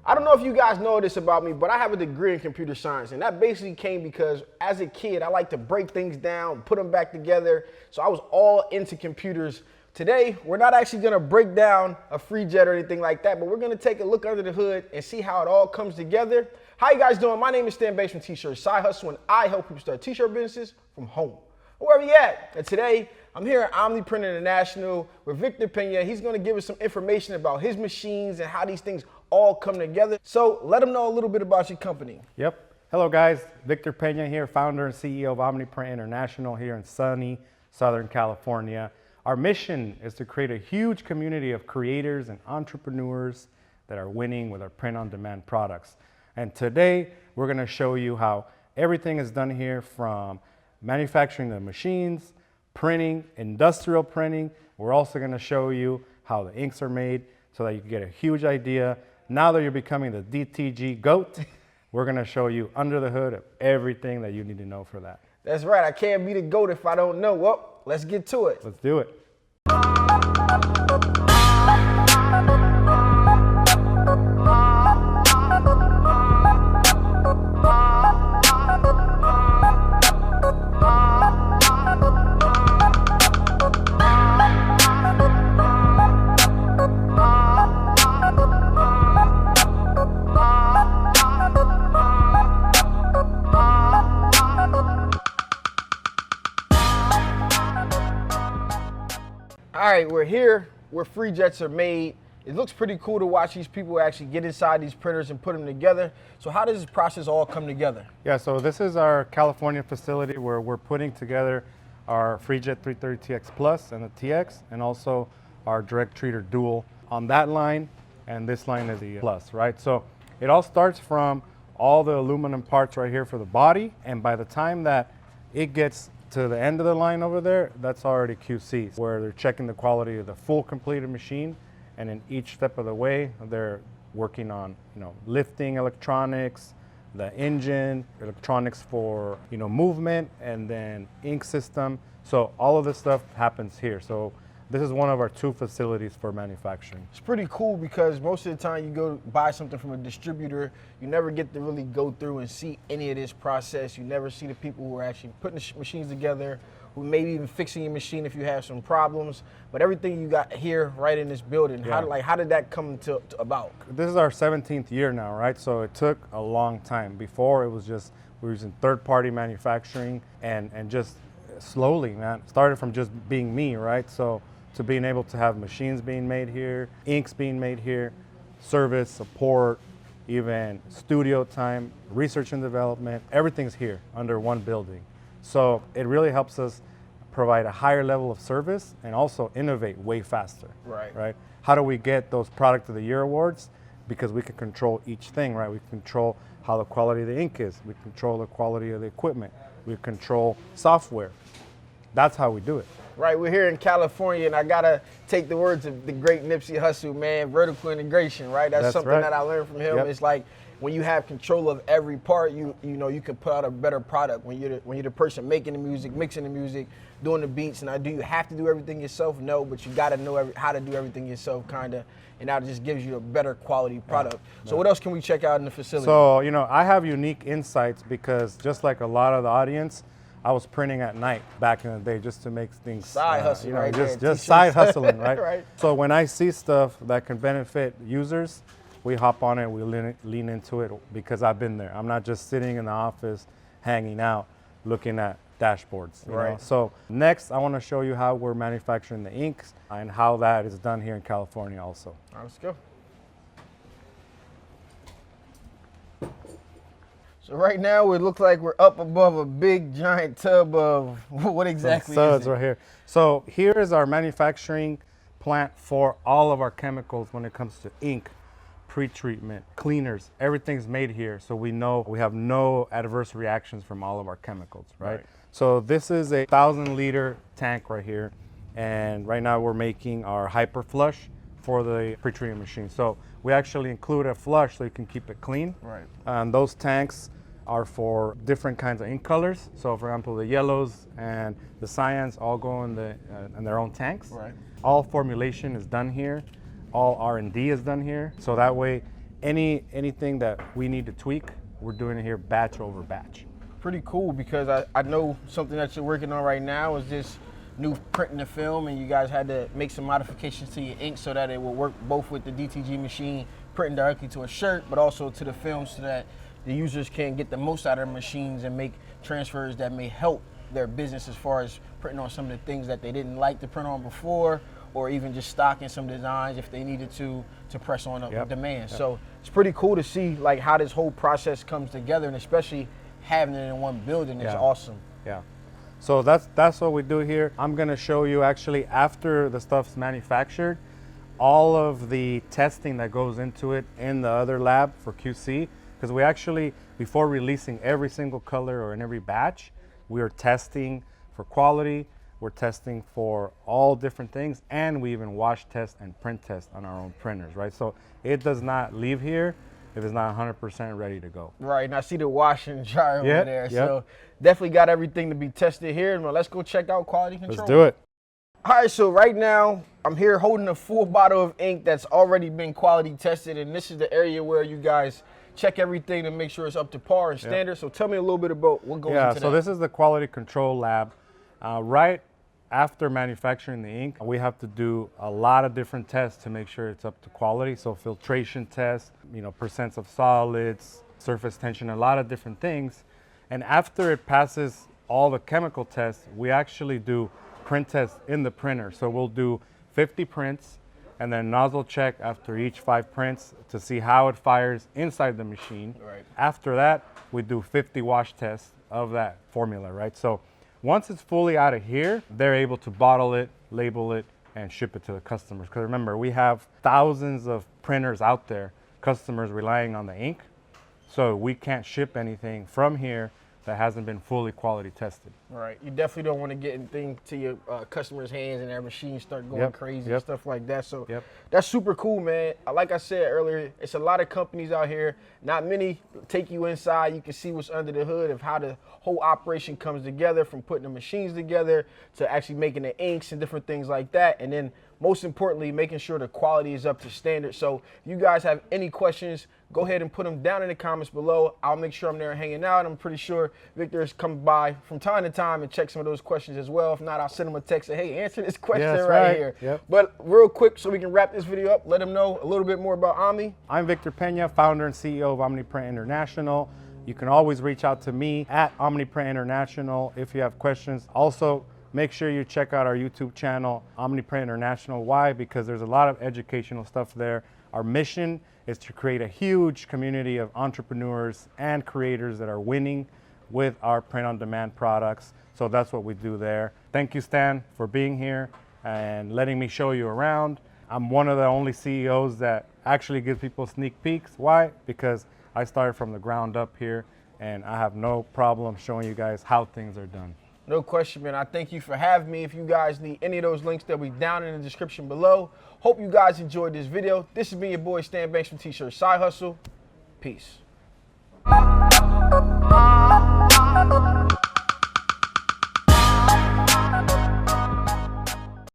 I don't know if you guys know this about me, but I have a degree in computer science, and that basically came because as a kid, I like to break things down, put them back together, so I was all into computers. Today, we're not actually gonna break down a Freejet or anything like that, but we're gonna take a look under the hood and see how it all comes together. How you guys doing? My name is Stan Bates from T-Shirt Side Hustle, and I help people start t-shirt businesses from home, wherever you at. And today, I'm here at Omniprint International with Victor Pena. He's gonna give us some information about his machines and how these things all come together. So let him know a little bit about your company. Yep. Hello guys, Victor Pena here, founder and CEO of Omniprint International here in sunny Southern California. Our mission is to create a huge community of creators and entrepreneurs that are winning with our print-on-demand products. And today, we're gonna show you how everything is done here, from manufacturing the machines, printing, industrial printing. We're also gonna show you how the inks are made so that you can get a huge idea. Now that you're becoming the DTG GOAT, we're gonna show you under the hood of everything that you need to know for that. That's right, I can't be the GOAT if I don't know. Well, let's get to it. Let's do it. All right, we're here where Freejets are made. It looks pretty cool to watch these people actually get inside these printers and put them together. So how does this process all come together? Yeah, so this is our California facility where we're putting together our Freejet 330TX Plus and the TX, and also our direct treater dual on that line, and this line is the Plus, right? So it all starts from all the aluminum parts right here for the body, and by the time that it gets to the end of the line over there, that's already QC, where they're checking the quality of the full completed machine, and in each step of the way, they're working on, lifting electronics, the engine, electronics for, movement, and then ink system. So all of this stuff happens here. So this is one of our 2 facilities for manufacturing. It's pretty cool because most of the time you go buy something from a distributor, you never get to really go through and see any of this process. You never see the people who are actually putting the machines together, who maybe even fixing your machine if you have some problems. But everything you got here right in this building, Yeah. how did that come to about? This is our 17th year now, right? So it took a long time. Before it was just, we were using third-party manufacturing and just slowly, man. Started from just being me, right? So to being able to have machines being made here, inks being made here, service, support, even studio time, research and development, everything's here under one building. So it really helps us provide a higher level of service and also innovate way faster. Right? How do we get those Product of the Year awards? Because we can control each thing, right? We control how the quality of the ink is. We control the quality of the equipment. We control software. That's how we do it. Right, we're here in California, and I gotta take the words of the great Nipsey Hussle, man, vertical integration, right? That's something right. that I learned from him. Yep. It's like when you have control of every part, you can put out a better product. When you're the person making the music, mixing the music, doing the beats. And do you have to do everything yourself? No, but you gotta know how to do everything yourself, kinda, and that just gives you a better quality product. Yeah. So what else can we check out in the facility? So I have unique insights because just like a lot of the audience, I was printing at night back in the day just to make things side hustling, right? Just side hustling, right? Right. So when I see stuff that can benefit users, we hop on it, we lean into it because I've been there. I'm not just sitting in the office hanging out looking at dashboards. You know? So next, I want to show you how we're manufacturing the inks and how that is done here in California also. All right, let's go. So right now it looks like we're up above a big giant tub of what exactly Some is suds it? right here. So here is our manufacturing plant for all of our chemicals when it comes to ink, pre-treatment, cleaners, everything's made here. So we know we have no adverse reactions from all of our chemicals, right? So this is a 1,000-liter tank right here. And right now we're making our hyper flush for the pre-treating machine. So we actually include a flush so you can keep it clean. Right. Those tanks are for different kinds of ink colors. So for example, the yellows and the cyans all go in their own tanks. Right. All formulation is done here. All R&D is done here. So that way anything that we need to tweak, we're doing it here batch over batch. Pretty cool, because I know something that you're working on right now is this new printing the film, and you guys had to make some modifications to your ink so that it will work both with the DTG machine printing directly to a shirt, but also to the film, so that the users can get the most out of their machines and make transfers that may help their business as far as printing on some of the things that they didn't like to print on before, or even just stocking some designs if they needed to press on a demand. So it's pretty cool to see like how this whole process comes together, and especially having it in one building is awesome. Yeah. So that's what we do here. I'm gonna show you actually after the stuff's manufactured, all of the testing that goes into it in the other lab for QC, because we actually, before releasing every single color or in every batch, we are testing for quality, we're testing for all different things, and we even wash test and print test on our own printers, right? So it does not leave here if it's not 100% ready to go. Right, and I see the wash and dry over there, so definitely got everything to be tested here. Well, let's go check out quality control. Let's do it. All right, so right now, I'm here holding a full bottle of ink that's already been quality tested, and this is the area where you guys check everything to make sure it's up to par and standard. So tell me a little bit about what goes into that. Yeah, so this is the quality control lab. Right after manufacturing the ink, we have to do a lot of different tests to make sure it's up to quality. So filtration tests, percents of solids, surface tension, a lot of different things. And after it passes all the chemical tests, we actually do print tests in the printer. So we'll do 50 prints and then nozzle check after each 5 prints to see how it fires inside the machine. Right. After that, we do 50 wash tests of that formula, right? So once it's fully out of here, they're able to bottle it, label it, and ship it to the customers. Because remember, we have thousands of printers out there, customers relying on the ink. So we can't ship anything from here that hasn't been fully quality tested. Right. You definitely don't want to get anything to your customers' hands and their machines start going crazy and stuff like that. So that's super cool, man. Like I said earlier, it's a lot of companies out here. Not many take you inside. You can see what's under the hood of how the whole operation comes together, from putting the machines together to actually making the inks and different things like that. And then most importantly, making sure the quality is up to standard. So if you guys have any questions, go ahead and put them down in the comments below. I'll make sure I'm there hanging out. I'm pretty sure Victor is coming by from time to time and check some of those questions as well. If not, I'll send him a text and say, hey, answer this question right here. Yep. But real quick, so we can wrap this video up, let them know a little bit more about Omni. I'm Victor Pena, founder and CEO of Omniprint International. You can always reach out to me at Omniprint International if you have questions. Also, make sure you check out our YouTube channel, Omniprint International. Why? Because there's a lot of educational stuff there. Our mission is to create a huge community of entrepreneurs and creators that are winning with our print-on-demand products. So that's what we do there. Thank you, Stan, for being here and letting me show you around. I'm one of the only CEOs that actually gives people sneak peeks. Why? Because I started from the ground up here, and I have no problem showing you guys how things are done. No question, man. I thank you for having me. If you guys need any of those links, they'll be down in the description below. Hope you guys enjoyed this video. This has been your boy Stan Banks from T-Shirt Side Hustle. Peace.